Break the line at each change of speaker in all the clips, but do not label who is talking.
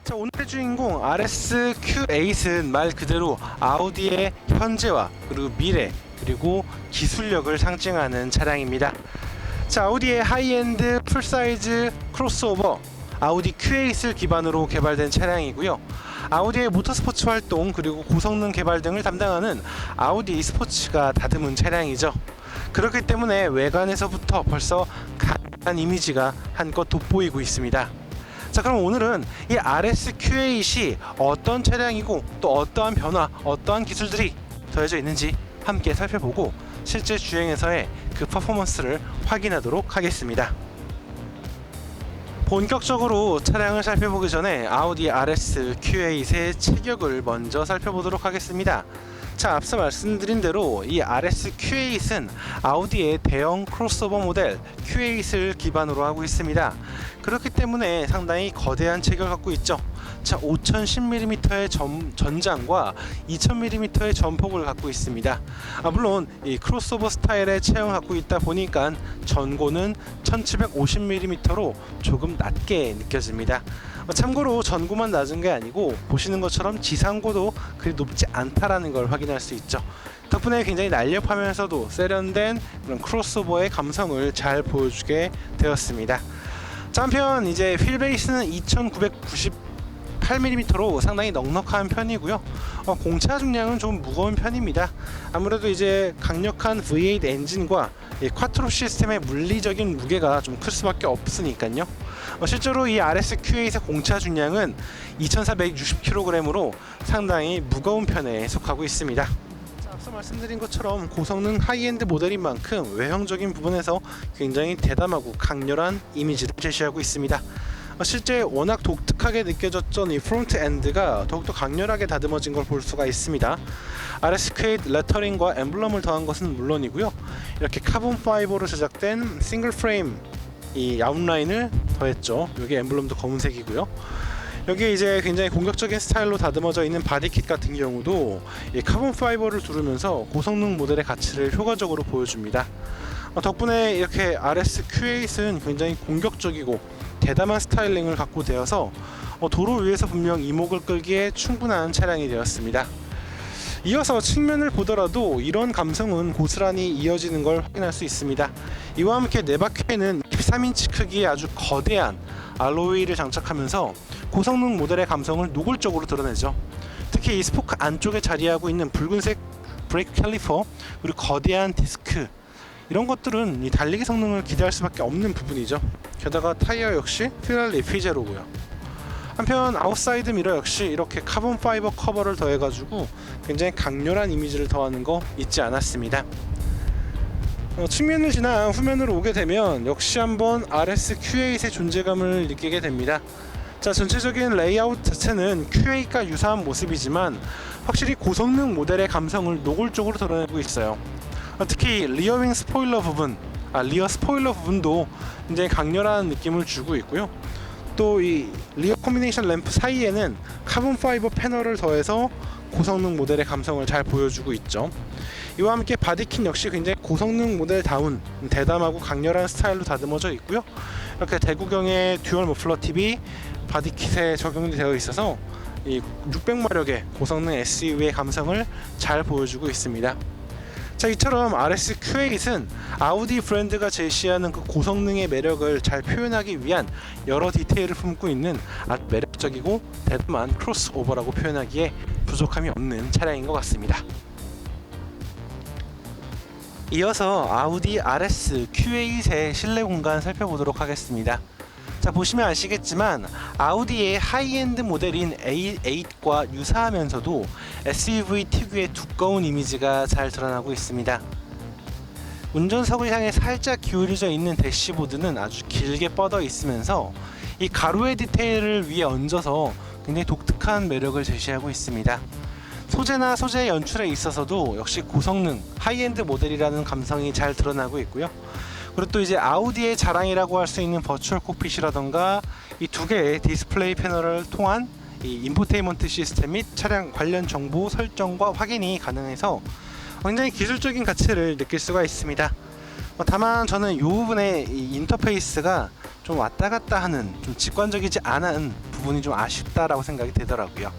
자, 오늘의 주인공 RS Q8은 말 그대로 아우디의 현재와 그리고 미래 그리고 기술력을 상징하는 차량입니다. 자, 아우디의 하이엔드 풀사이즈 크로스오버 아우디 Q8을 기반으로 개발된 차량이고요. 아우디의 모터스포츠 활동 그리고 고성능 개발 등을 담당하는 아우디 e스포츠가 다듬은 차량이죠. 그렇기 때문에 외관에서부터 벌써 강한 이미지가 한껏 돋보이고 있습니다. 자, 그럼 오늘은 이 RS Q8이 어떤 차량이고 또 어떠한 변화, 어떠한 기술들이 더해져 있는지 함께 살펴보고 실제 주행에서의 그 퍼포먼스를 확인하도록 하겠습니다. 본격적으로 차량을 살펴보기 전에 아우디 RS Q8의 체격을 먼저 살펴보도록 하겠습니다. 자, 앞서 말씀드린 대로 이 RS Q8은 아우디의 대형 크로스오버 모델 Q8을 기반으로 하고 있습니다. 그렇기 때문에 상당히 거대한 체격을 갖고 있죠. 자, 5010mm의 전장과 2000mm의 전폭을 갖고 있습니다. 물론 이 크로스오버 스타일의 체형을 갖고 있다 보니까 전고는 1750mm로 조금 낮게 느껴집니다. 참고로 전고만 낮은 게 아니고 보시는 것처럼 지상고도 그리 높지 않다라는 걸 확인할 수 있죠. 덕분에 굉장히 날렵하면서도 세련된 그런 크로스오버의 감성을 잘 보여주게 되었습니다. 자, 한편 이제 휠 베이스는 2998mm로 상당히 넉넉한 편이고요. 공차 중량은 좀 무거운 편입니다. 아무래도 이제 강력한 V8 엔진과 이 쿼트로 시스템의 물리적인 무게가 좀 클 수밖에 없으니까요. 실제로 이 RS Q8의 공차 중량은 2460kg으로 상당히 무거운 편에 속하고 있습니다. 자, 앞서 말씀드린 것처럼 고성능 하이엔드 모델인 만큼 외형적인 부분에서 굉장히 대담하고 강렬한 이미지를 제시하고 있습니다. 실제 워낙 독특하게 느껴졌던 이 프론트 엔드가 더욱더 강렬하게 다듬어진 걸 볼 수가 있습니다. RS Q8 레터링과 엠블럼을 더한 것은 물론이고요. 이렇게 카본 파이버로 제작된 싱글 프레임 이 아웃라인을 더했죠. 여기 엠블럼도 검은색이고요. 여기에 이제 굉장히 공격적인 스타일로 다듬어져 있는 바디킷 같은 경우도 이 카본 파이버를 두르면서 고성능 모델의 가치를 효과적으로 보여줍니다. 덕분에 이렇게 RS Q8은 굉장히 공격적이고 대담한 스타일링을 갖고 되어서 도로 위에서 분명 이목을 끌기에 충분한 차량이 되었습니다. 이어서 측면을 보더라도 이런 감성은 고스란히 이어지는 걸 확인할 수 있습니다. 이와 함께 내바퀴에는 13인치 크기의 아주 거대한 알로이를 장착하면서 고성능 모델의 감성을 노골적으로 드러내죠. 특히 이 스포크 안쪽에 자리하고 있는 붉은색 브레이크 캘리퍼 그리고 거대한 디스크, 이런 것들은 이 달리기 성능을 기대할 수밖에 없는 부분이죠. 게다가 타이어 역시 피렐리 P0고요. 한편 아웃사이드 미러 역시 이렇게 카본 파이버 커버를 더해가지고 굉장히 강렬한 이미지를 더하는 거 잊지 않았습니다. 측면을 지나 후면으로 오게 되면 역시 한번 RS Q8의 존재감을 느끼게 됩니다. 자, 전체적인 레이아웃 자체는 Q8과 유사한 모습이지만 확실히 고성능 모델의 감성을 노골적으로 드러내고 있어요. 특히 리어윙 스포일러 부분, 리어 스포일러 부분도 굉장히 강렬한 느낌을 주고 있고요. 또 이 리어 콤비네이션 램프 사이에는 카본 파이버 패널을 더해서 고성능 모델의 감성을 잘 보여주고 있죠. 이와 함께 바디킷 역시 굉장히 고성능 모델다운 대담하고 강렬한 스타일로 다듬어져 있고요. 이렇게 대구경의 듀얼 머플러 팁이 바디킷에 적용이 되어 있어서 이 600마력의 고성능 SUV의 감성을 잘 보여주고 있습니다. 자, 이처럼 RS Q8은 아우디 브랜드가 제시하는 그 고성능의 매력을 잘 표현하기 위한 여러 디테일을 품고 있는 아주 매력적이고 대담한 크로스오버라고 표현하기에 부족함이 없는 차량인 것 같습니다. 이어서 아우디 RS Q8의 실내 공간 살펴보도록 하겠습니다. 자, 보시면 아시겠지만 아우디의 하이엔드 모델인 A8과 유사하면서도 SUV 특유의 두꺼운 이미지가 잘 드러나고 있습니다. 운전석을 향해 살짝 기울여져 있는 대시보드는 아주 길게 뻗어 있으면서 이 가로의 디테일을 위에 얹어서 굉장히 독특한 매력을 제시하고 있습니다. 소재나 소재 연출에 있어서도 역시 고성능 하이엔드 모델이라는 감성이 잘 드러나고 있고요. 그리고 또 이제 아우디의 자랑이라고 할 수 있는 버추얼 콕핏이라던가 이 두 개의 디스플레이 패널을 통한 이 인포테인먼트 시스템 및 차량 관련 정보 설정과 확인이 가능해서 굉장히 기술적인 가치를 느낄 수가 있습니다. 다만 저는 이 부분의 이 인터페이스가 좀 왔다 갔다 하는 좀 직관적이지 않은 부분이 좀 아쉽다라고 생각이 되더라고요.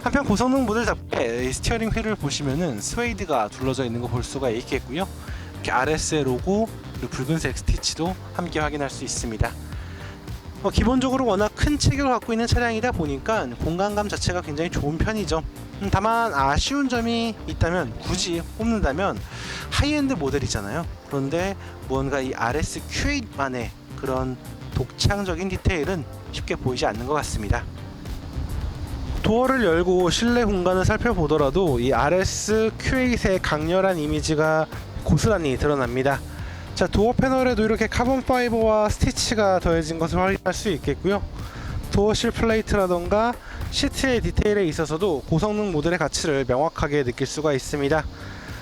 한편 고성능 모델답게 스티어링 휠을 보시면은 스웨이드가 둘러져 있는 거 볼 수가 있겠고요. 이렇게 RS의 로고 그리고 붉은색 스티치도 함께 확인할 수 있습니다. 기본적으로 워낙 큰 체격을 갖고 있는 차량이다 보니까 공간감 자체가 굉장히 좋은 편이죠. 다만 아쉬운 점이 있다면, 굳이 꼽는다면 하이엔드 모델이잖아요. 그런데 무언가 이 RS Q8만의 그런 독창적인 디테일은 쉽게 보이지 않는 것 같습니다. 도어를 열고 실내 공간을 살펴보더라도 이 RS Q8의 강렬한 이미지가 고스란히 드러납니다. 자, 도어 패널에도 이렇게 카본 파이버와 스티치가 더해진 것을 확인할 수 있겠고요. 도어실 플레이트라던가 시트의 디테일에 있어서도 고성능 모델의 가치를 명확하게 느낄 수가 있습니다.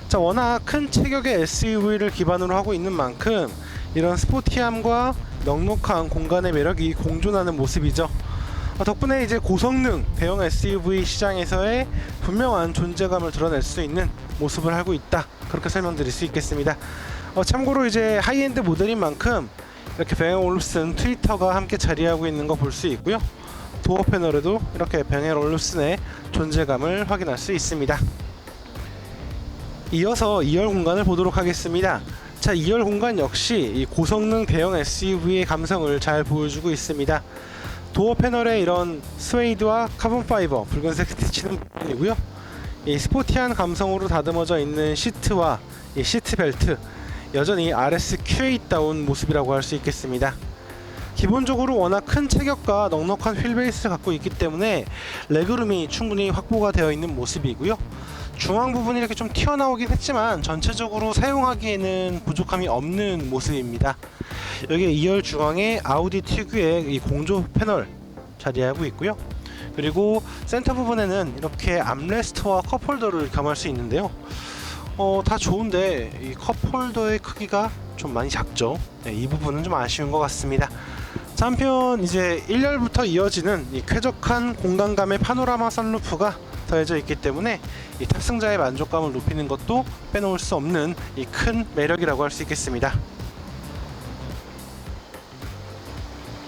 자, 워낙 큰 체격의 SUV를 기반으로 하고 있는 만큼 이런 스포티함과 넉넉한 공간의 매력이 공존하는 모습이죠. 덕분에 이제 고성능 대형 SUV 시장에서의 분명한 존재감을 드러낼 수 있는 모습을 하고 있다, 그렇게 설명드릴 수 있겠습니다. 참고로 이제 하이엔드 모델인 만큼 이렇게 뱅 올룹슨 트위터가 함께 자리하고 있는 거 볼 수 있고요. 도어 패널에도 이렇게 뱅 올룹슨의 존재감을 확인할 수 있습니다. 이어서 2열 공간을 보도록 하겠습니다. 자, 2열 공간 역시 이 고성능 대형 SUV의 감성을 잘 보여주고 있습니다. 도어 패널에 이런 스웨이드와 카본 파이버, 붉은색 스티치는 부분이고요. 이 스포티한 감성으로 다듬어져 있는 시트와 이 시트 벨트, 여전히 RS Q8다운 모습이라고 할 수 있겠습니다. 기본적으로 워낙 큰 체격과 넉넉한 휠베이스를 갖고 있기 때문에 레그룸이 충분히 확보가 되어 있는 모습이고요. 중앙 부분이 이렇게 좀 튀어나오긴 했지만 전체적으로 사용하기에는 부족함이 없는 모습입니다. 여기에 2열 중앙에 아우디 특유의 이 공조 패널 자리하고 있고요. 그리고 센터 부분에는 이렇게 암레스트와 컵홀더를 겸할 수 있는데요. 다 좋은데 이 컵홀더의 크기가 좀 많이 작죠. 네, 이 부분은 좀 아쉬운 것 같습니다. 자, 한편 이제 1열부터 이어지는 이 쾌적한 공간감의 파노라마 선루프가 더해져 있기 때문에 이 탑승자의 만족감을 높이는 것도 빼놓을 수 없는 이 큰 매력이라고 할 수 있겠습니다.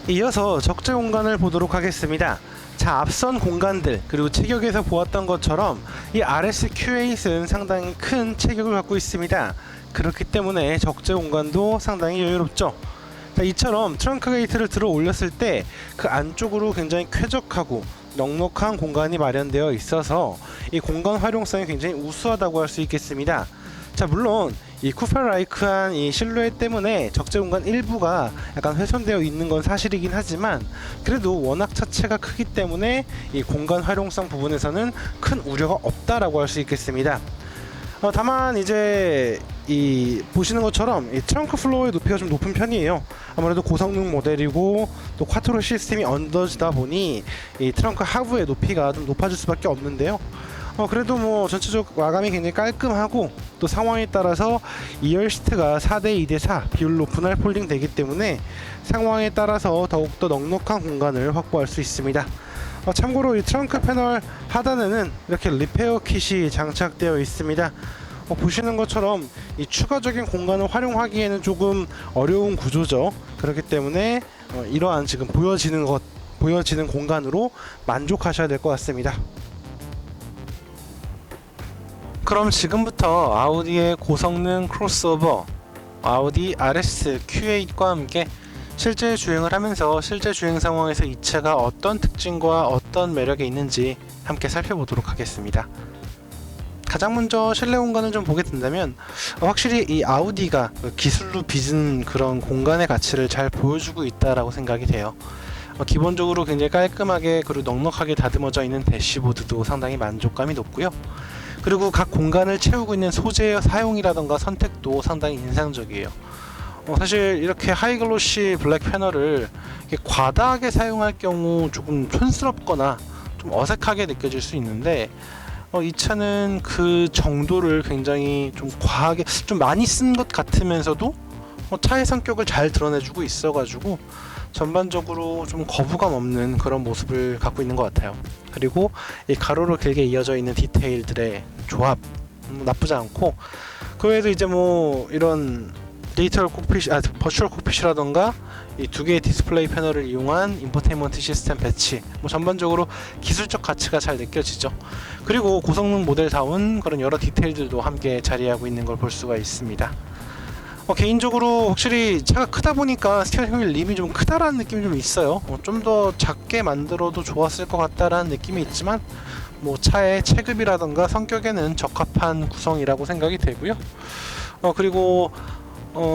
이어서 적재 공간을 보도록 하겠습니다. 자, 앞선 공간들 그리고 체격에서 보았던 것처럼 이 RS Q8은 상당히 큰 체격을 갖고 있습니다. 그렇기 때문에 적재 공간도 상당히 여유롭죠. 자, 이처럼 트렁크 게이트를 들어 올렸을 때 그 안쪽으로 굉장히 쾌적하고 넉넉한 공간이 마련되어 있어서 이 공간 활용성이 굉장히 우수하다고 할 수 있겠습니다. 자, 물론 이 쿠퍼라이크한 이 실루엣 때문에 적재 공간 일부가 약간 훼손되어 있는 건 사실이긴 하지만 그래도 워낙 차체가 크기 때문에 이 공간 활용성 부분에서는 큰 우려가 없다라고 할 수 있겠습니다. 다만 이제 이 보시는 것처럼 이 트렁크 플로어의 높이가 좀 높은 편이에요. 아무래도 고성능 모델이고 또 콰트로 시스템이 얹어지다 보니 이 트렁크 하부의 높이가 좀 높아질 수밖에 없는데요. 그래도 뭐 전체적 마감이 굉장히 깔끔하고 또 상황에 따라서 2열 시트가 4대 2대 4 비율로 분할 폴딩 되기 때문에 상황에 따라서 더욱더 넉넉한 공간을 확보할 수 있습니다. 참고로 이 트렁크 패널 하단에는 이렇게 리페어 킷이 장착되어 있습니다. 보시는 것처럼 이 추가적인 공간을 활용하기에는 조금 어려운 구조죠. 그렇기 때문에 이러한 지금 보여지는 공간으로 만족하셔야 될 것 같습니다. 그럼 지금부터 아우디의 고성능 크로스오버 아우디 RS Q8과 함께 실제 주행을 하면서 실제 주행 상황에서 이 차가 어떤 특징과 어떤 매력이 있는지 함께 살펴보도록 하겠습니다. 가장 먼저 실내 공간을 좀 보게 된다면 확실히 이 아우디가 기술로 빚은 그런 공간의 가치를 잘 보여주고 있다라고 생각이 돼요. 기본적으로 굉장히 깔끔하게 그리고 넉넉하게 다듬어져 있는 대시보드도 상당히 만족감이 높고요. 그리고 각 공간을 채우고 있는 소재의 사용이라던가 선택도 상당히 인상적이에요. 사실 이렇게 하이글로시 블랙 패널을 과다하게 사용할 경우 조금 촌스럽거나 좀 어색하게 느껴질 수 있는데 이 차는 그 정도를 굉장히 좀 과하게 좀 많이 쓴 것 같으면서도 차의 성격을 잘 드러내주고 있어가지고 전반적으로 좀 거부감 없는 그런 모습을 갖고 있는 것 같아요. 그리고 이 가로로 길게 이어져 있는 디테일들의 조합 나쁘지 않고 그 외에도 이제 뭐 이런 버추얼 콕핏이라던가 이 두 개의 디스플레이 패널을 이용한 인포테인먼트 시스템 배치, 뭐 전반적으로 기술적 가치가 잘 느껴지죠. 그리고 고성능 모델다운 그런 여러 디테일들도 함께 자리하고 있는 걸 볼 수가 있습니다. 개인적으로 확실히 차가 크다 보니까 스티어링 휠 림이 좀 크다라는 느낌이 좀 있어요. 좀 더 작게 만들어도 좋았을 것 같다라는 느낌이 있지만 뭐 차의 체급이라던가 성격에는 적합한 구성이라고 생각이 되고요. 그리고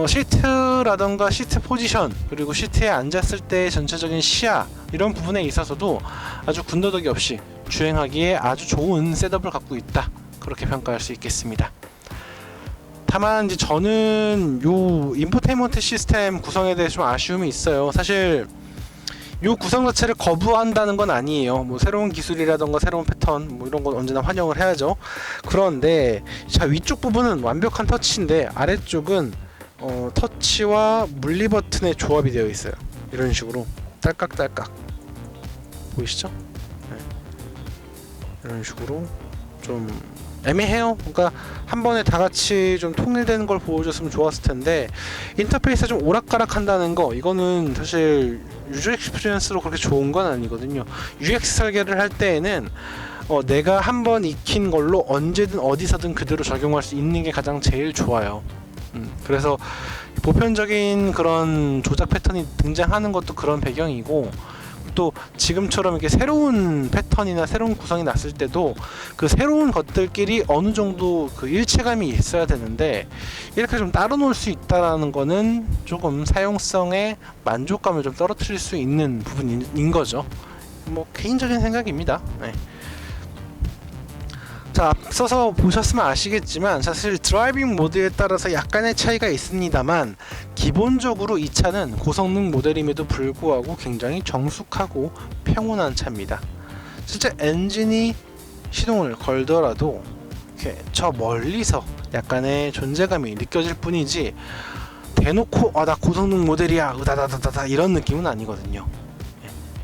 시트라던가 시트 포지션, 그리고 시트에 앉았을 때 전체적인 시야, 이런 부분에 있어서도 아주 군더더기 없이 주행하기에 아주 좋은 셋업을 갖고 있다, 그렇게 평가할 수 있겠습니다. 다만 이제 저는 요 인포테인먼트 시스템 구성에 대해 좀 아쉬움이 있어요. 사실 요 구성 자체를 거부한다는 건 아니에요. 뭐 새로운 기술이라던가 새로운 패턴 뭐 이런 건 언제나 환영을 해야죠. 그런데 자, 위쪽 부분은 완벽한 터치인데 아래쪽은 터치와 물리 버튼의 조합이 되어 있어요. 이런 식으로 딸깍딸깍 보이시죠? 네. 이런 식으로 좀 애매해요. 그러니까 한 번에 다 같이 좀 통일되는 걸 보여줬으면 좋았을 텐데, 인터페이스가 좀 오락가락한다는 거, 이거는 사실 유저 익스피리언스로 그렇게 좋은 건 아니거든요. UX 설계를 할 때에는 내가 한 번 익힌 걸로 언제든 어디서든 그대로 적용할 수 있는 게 가장 제일 좋아요. 그래서 보편적인 그런 조작 패턴이 등장하는 것도 그런 배경이고, 또 지금처럼 이렇게 새로운 패턴이나 새로운 구성이 났을 때도 그 새로운 것들끼리 어느 정도 그 일체감이 있어야 되는데, 이렇게 좀 따로 놀 수 있다라는 거는 조금 사용성의 만족감을 좀 떨어뜨릴 수 있는 부분인 거죠. 뭐 개인적인 생각입니다. 네. 자, 앞서서 보셨으면 아시겠지만 사실 드라이빙 모드에 따라서 약간의 차이가 있습니다만, 기본적으로 이 차는 고성능 모델임에도 불구하고 굉장히 정숙하고 평온한 차입니다. 실제 엔진이 시동을 걸더라도 이렇게 저 멀리서 약간의 존재감이 느껴질 뿐이지, 대놓고 나 고성능 모델이야 으다다다다다 이런 느낌은 아니거든요.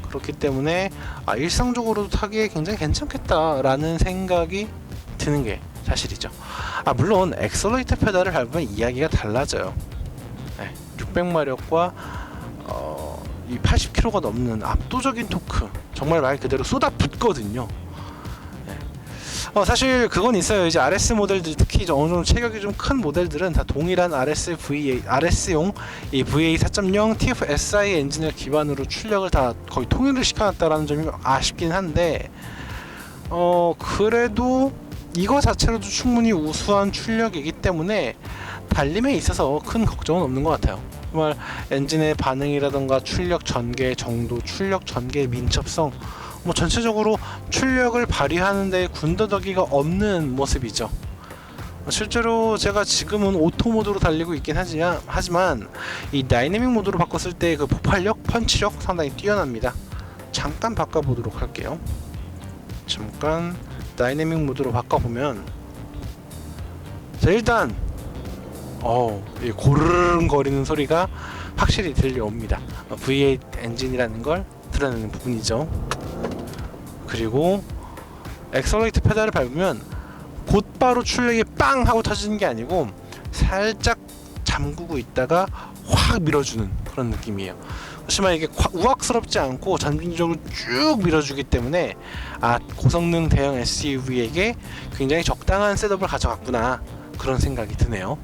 그렇기 때문에 일상적으로도 타기에 굉장히 괜찮겠다라는 생각이 드는 게 사실이죠. 물론 엑셀러레이터 페달을 밟으면 이야기가 달라져요. 600마력과 이 80kg가 넘는 압도적인 토크, 정말 말 그대로 쏟아붓거든요. 사실 그건 있어요. 이제 RS 모델들, 특히 이제 어느 정도 체격이 좀 큰 모델들은 다 동일한 RS용 이 VA 4.0 TFSI 엔진을 기반으로 출력을 다 거의 통일을 시켜놨다라는 점이 아쉽긴 한데, 그래도 이거 자체로도 충분히 우수한 출력이기 때문에 달림에 있어서 큰 걱정은 없는 것 같아요. 정말 엔진의 반응이라던가 출력 전개 정도, 출력 전개 민첩성, 뭐 전체적으로 출력을 발휘하는 데 군더더기가 없는 모습이죠. 실제로 제가 지금은 오토 모드로 달리고 있긴 하지만 이 다이내믹 모드로 바꿨을 때 그 폭발력, 펀치력 상당히 뛰어납니다. 잠깐 바꿔보도록 할게요. 잠깐 다이내믹 모드로 바꿔보면, 자, 일단 이 고르릉거리는 소리가 확실히 들려옵니다. V8 엔진이라는 걸 드러내는 부분이죠. 그리고 엑셀러레이터 페달을 밟으면 곧바로 출력이 빵 하고 터지는 게 아니고 살짝 잠그고 있다가 확 밀어주는 그런 느낌이에요. 하지만 이게 우악스럽지 않고 전진적으로 쭉 밀어주기 때문에 고성능 대형 SUV에게 굉장히 적당한 셋업을 가져갔구나, 그런 생각이 드네요.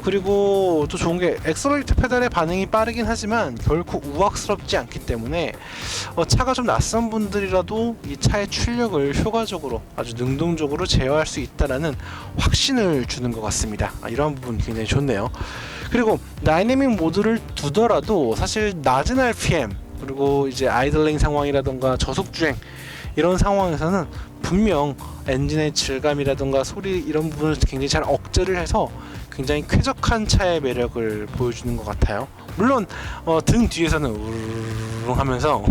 그리고 또 좋은 게 엑셀러레이터 페달의 반응이 빠르긴 하지만 결코 우악스럽지 않기 때문에 차가 좀 낯선 분들이라도 이 차의 출력을 효과적으로 아주 능동적으로 제어할 수 있다라는 확신을 주는 것 같습니다. 이런 부분 굉장히 좋네요. 그리고 다이내믹 모드를 두더라도 사실 낮은 RPM, 그리고 이제 아이들링 상황이라던가 저속주행 이런 상황에서는 분명 엔진의 질감이라던가 소리 이런 부분을 굉장히 잘 억제를 해서 굉장히 쾌적한 차의 매력을 보여주는 것 같아요. 물론 등 뒤에서는 우르르 하면서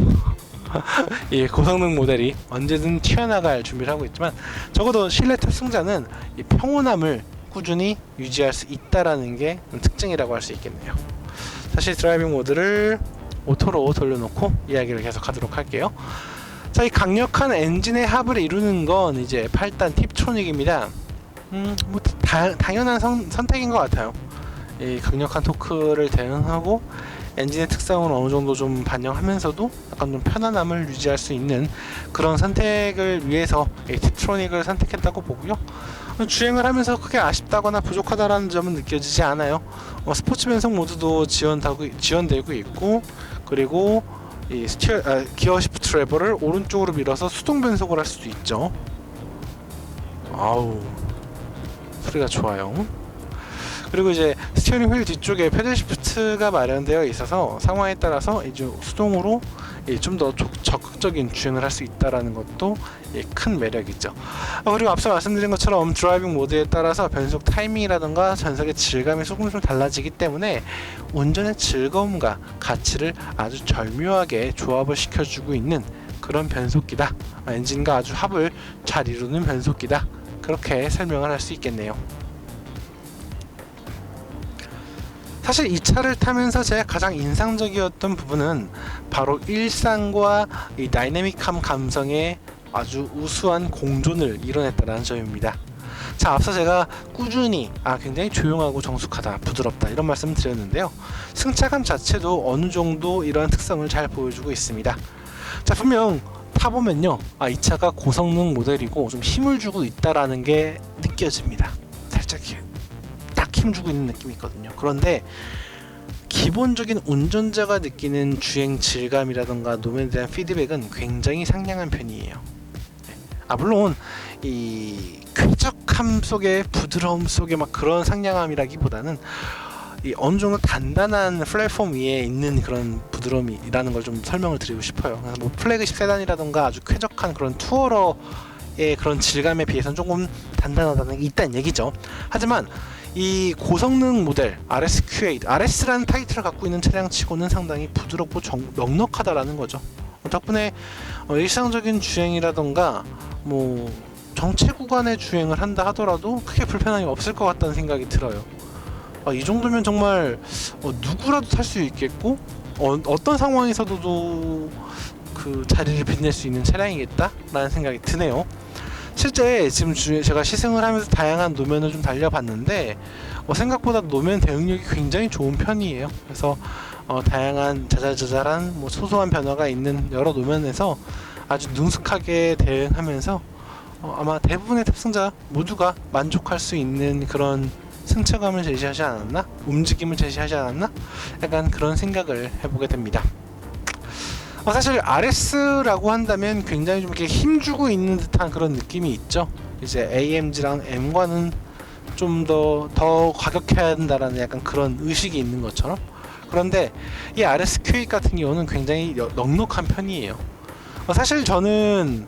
이 고성능 모델이 언제든 튀어나갈 준비를 하고 있지만, 적어도 실내 탑승자는 이 평온함을 꾸준히 유지할 수 있다라는 게 특징이라고 할 수 있겠네요. 다시 드라이빙 모드를 오토로 돌려놓고 이야기를 계속하도록 할게요. 자, 이 강력한 엔진의 합을 이루는 건 이제 8단 팁트로닉입니다. 뭐 당연한 선택인 것 같아요. 이 강력한 토크를 대응하고 엔진의 특성을 어느 정도 좀 반영하면서도 약간 좀 편안함을 유지할 수 있는 그런 선택을 위해서 팁트로닉을 선택했다고 보고요. 주행을 하면서 크게 아쉽다거나 부족하다라는 점은 느껴지지 않아요. 스포츠 변속 모드도 지원되고 있고, 그리고 이 기어 시프트 레버를 오른쪽으로 밀어서 수동 변속을 할 수도 있죠. 아우, 소리가 좋아요. 그리고 이제 스티어링 휠 뒤쪽에 패들 시프트가 마련되어 있어서 상황에 따라서 이제 수동으로 좀 더 적극적인 주행을 할 수 있다라는 것도 큰 매력이죠. 그리고 앞서 말씀드린 것처럼 드라이빙 모드에 따라서 변속 타이밍이라든가 전석의 질감이 조금씩 달라지기 때문에 운전의 즐거움과 가치를 아주 절묘하게 조합을 시켜주고 있는 그런 변속기다. 엔진과 아주 합을 잘 이루는 변속기다. 그렇게 설명을 할 수 있겠네요. 사실 이 차를 타면서 제가 가장 인상적이었던 부분은 바로 일상과 이 다이내믹함 감성의 아주 우수한 공존을 이뤄냈다는 점입니다. 자, 앞서 제가 꾸준히 굉장히 조용하고 정숙하다, 부드럽다 이런 말씀을 드렸는데요. 승차감 자체도 어느 정도 이러한 특성을 잘 보여주고 있습니다. 자, 분명 타보면요, 이 차가 고성능 모델이고 좀 힘을 주고 있다라는 게 느껴집니다. 살짝 딱 힘주고 있는 느낌이 있거든요. 그런데 기본적인 운전자가 느끼는 주행 질감이라던가 노면에 대한 피드백은 굉장히 상냥한 편이에요. 물론 이 쾌적함 속에 부드러움 속에 막 그런 상냥함이라기보다는 이 어느 정도 단단한 플랫폼 위에 있는 그런 부드러움이라는 걸 좀 설명을 드리고 싶어요. 그래서 뭐 플래그십 세단이라던가 아주 쾌적한 그런 투어러의 그런 질감에 비해서는 조금 단단하다는 게 있다는 얘기죠. 하지만 이 고성능 모델 RSQ8, RS라는 타이틀을 갖고 있는 차량치고는 상당히 부드럽고 넉넉하다라는 거죠. 덕분에 일상적인 주행이라던가 뭐 정체 구간의 주행을 한다 하더라도 크게 불편함이 없을 것 같다는 생각이 들어요. 이 정도면 정말 누구라도 탈 수 있겠고 어떤 상황에서도 그 자리를 빛낼 수 있는 차량이겠다라는 생각이 드네요. 실제 지금 제가 시승을 하면서 다양한 노면을 좀 달려봤는데 생각보다 노면 대응력이 굉장히 좋은 편이에요. 그래서 다양한 자잘자잘한 뭐 소소한 변화가 있는 여러 노면에서 아주 능숙하게 대응하면서 아마 대부분의 탑승자 모두가 만족할 수 있는 그런 승차감을 제시하지 않았나? 움직임을 제시하지 않았나? 약간 그런 생각을 해보게 됩니다. 사실 RS라고 한다면 굉장히 좀 이렇게 힘주고 있는 듯한 그런 느낌이 있죠. 이제 AMG랑 M과는 좀 더 과격해야 한다라는 약간 그런 의식이 있는 것처럼. 그런데 이 RSQ8 같은 경우는 굉장히 넉넉한 편이에요. 사실 저는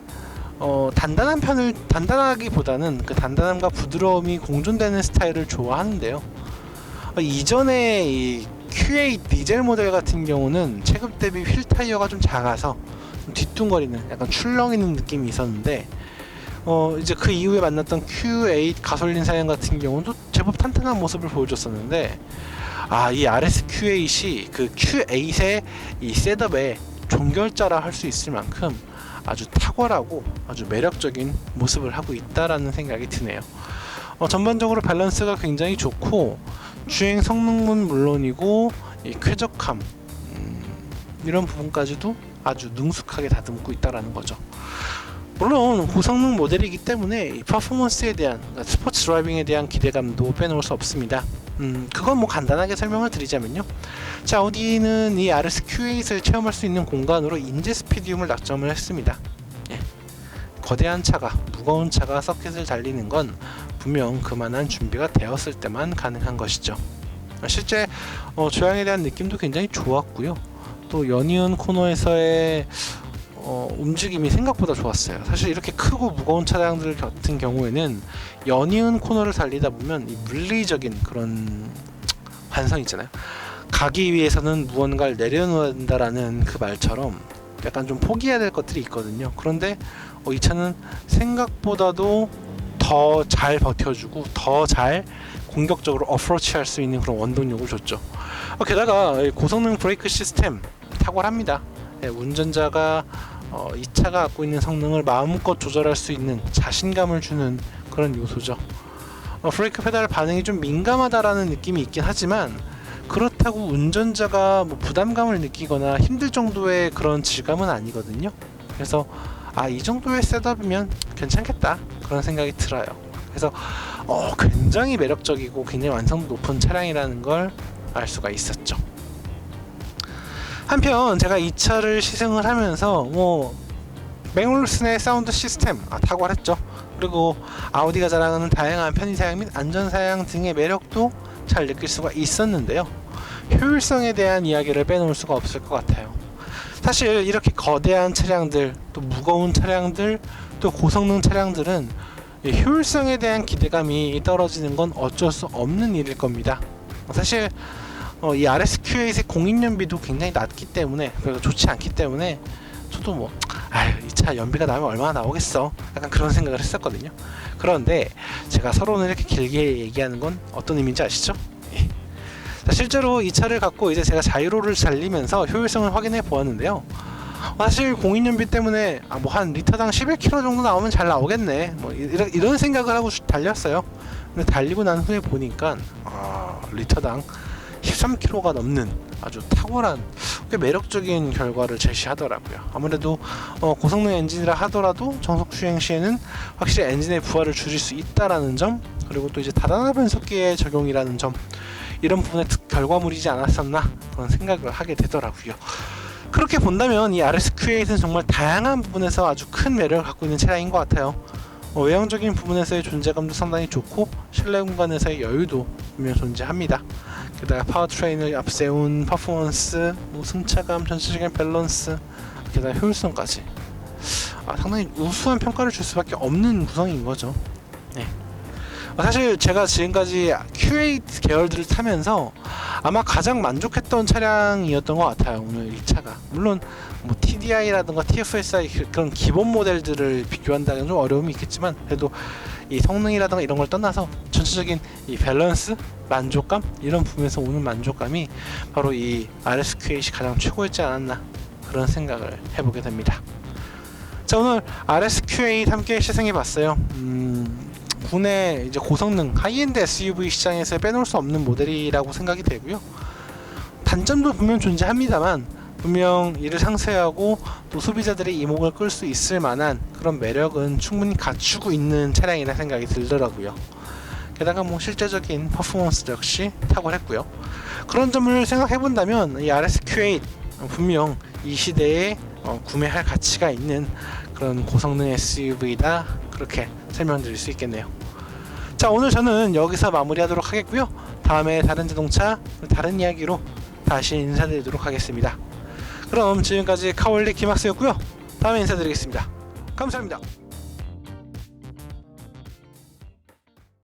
단단하기보다는 그 단단함과 부드러움이 공존되는 스타일을 좋아하는데요. 이전에 이 Q8 디젤 모델 같은 경우는 체급 대비 휠 타이어가 좀 작아서 좀 뒤뚱거리는 약간 출렁이는 느낌이 있었는데 이제 그 이후에 만났던 Q8 가솔린 사양 같은 경우도 제법 탄탄한 모습을 보여줬었는데 이 RS Q8이 그 Q8의 이 셋업에 종결자라 할 수 있을 만큼 아주 탁월하고 아주 매력적인 모습을 하고 있다라는 생각이 드네요. 전반적으로 밸런스가 굉장히 좋고 주행 성능은 물론이고 이 쾌적함 이런 부분까지도 아주 능숙하게 다듬고 있다라는 거죠. 물론 고성능 모델이기 때문에 이 퍼포먼스에 대한 스포츠 드라이빙에 대한 기대감도 빼놓을 수 없습니다. 그건 뭐 간단하게 설명을 드리자면요. 자, 오디는 이 RS-Q8을 체험할 수 있는 공간으로 인제 스피디움을 낙점을 했습니다. 거대한 차가, 무거운 차가 서킷을 달리는 건 분명 그만한 준비가 되었을 때만 가능한 것이죠. 실제 조향에 대한 느낌도 굉장히 좋았고요. 또 연이은 코너에서의 움직임이 생각보다 좋았어요. 사실 이렇게 크고 무거운 차량들 같은 경우에는 연이은 코너를 달리다 보면 이 물리적인 그런 관성 있잖아요. 가기 위해서는 무언가를 내려놓아야 된다라는 그 말처럼 약간 좀 포기해야 될 것들이 있거든요. 그런데 이 차는 생각보다도 더 잘 버텨주고 더 잘 공격적으로 어프로치 할 수 있는 그런 원동력을 줬죠. 게다가 고성능 브레이크 시스템 탁월합니다. 운전자가 이 차가 갖고 있는 성능을 마음껏 조절할 수 있는 자신감을 주는 그런 요소죠. 브레이크 페달 반응이 좀 민감하다라는 느낌이 있긴 하지만 그렇다고 운전자가 뭐 부담감을 느끼거나 힘들 정도의 그런 질감은 아니거든요. 그래서 이 정도의 셋업이면 괜찮겠다 그런 생각이 들어요. 그래서 굉장히 매력적이고 굉장히 완성도 높은 차량이라는 걸 알 수가 있었죠. 한편 제가 이 차를 시승을 하면서 맥놀슨의 사운드 시스템 탁월했죠. 그리고 아우디가 자랑하는 다양한 편의사양 및 안전사양 등의 매력도 잘 느낄 수가 있었는데요. 효율성에 대한 이야기를 빼놓을 수가 없을 것 같아요. 사실 이렇게 거대한 차량들, 또 무거운 차량들, 또 고성능 차량들은 효율성에 대한 기대감이 떨어지는 건 어쩔 수 없는 일일 겁니다. 사실 이 RSQ8의 공인연비도 굉장히 낮기 때문에, 그래서 좋지 않기 때문에 저도 이 차 연비가 나면 얼마나 나오겠어, 약간 그런 생각을 했었거든요. 그런데 제가 서론을 이렇게 길게 얘기하는 건 어떤 의미인지 아시죠? 자, 실제로 이 차를 갖고 이제 제가 자유로를 달리면서 효율성을 확인해 보았는데요. 사실 공인연비 때문에 한 리터당 11km 정도 나오면 잘 나오겠네, 이런 생각을 하고 달렸어요. 근데 달리고 난 후에 보니까 리터당 13km가 넘는 아주 탁월한, 꽤 매력적인 결과를 제시하더라고요. 아무래도 고성능 엔진이라 하더라도 정속 주행 시에는 확실히 엔진의 부하를 줄일 수 있다라는 점, 그리고 또 이제 다단화 변속기의 적용이라는 점, 이런 부분에 결과물이지 않았었나 그런 생각을 하게 되더라고요. 그렇게 본다면 이 RSQ8은 정말 다양한 부분에서 아주 큰 매력을 갖고 있는 차량인 것 같아요. 외형적인 부분에서의 존재감도 상당히 좋고 실내 공간에서의 여유도 분명 존재합니다. 게다가 파워트레인을 앞세운 퍼포먼스, 승차감, 전체적인 밸런스, 게다가 효율성까지 상당히 우수한 평가를 줄 수밖에 없는 구성인 거죠. 네. 사실 제가 지금까지 Q8 계열들을 타면서 아마 가장 만족했던 차량이었던 것 같아요. 오늘 이 차가 물론 TDI라든가 TFSI 그런 기본 모델들을 비교한다는 좀 어려움이 있겠지만, 그래도 이 성능이라든가 이런 걸 떠나서 전체적인 이 밸런스, 만족감, 이런 부분에서 오는 만족감이 바로 이 RSQ8이 가장 최고였지 않았나 그런 생각을 해보게 됩니다. 자, 오늘 RSQ8 함께 시승해봤어요. 국내 이제 고성능 하이엔드 SUV 시장에서 빼놓을 수 없는 모델이라고 생각이 되고요. 단점도 분명 존재합니다만 분명 이를 상쇄하고 또 소비자들의 이목을 끌 수 있을 만한 그런 매력은 충분히 갖추고 있는 차량이라 생각이 들더라고요. 게다가 실제적인 퍼포먼스 역시 탁월했고요. 그런 점을 생각해 본다면 이 RSQ8 분명 이 시대에 구매할 가치가 있는 그런 고성능 SUV다, 그렇게 설명드릴 수 있겠네요. 자, 오늘 저는 여기서 마무리하도록 하겠고요. 다음에 다른 자동차, 다른 이야기로 다시 인사드리도록 하겠습니다. 그럼 지금까지 카올리 김학수였고요. 다음에 인사드리겠습니다. 감사합니다.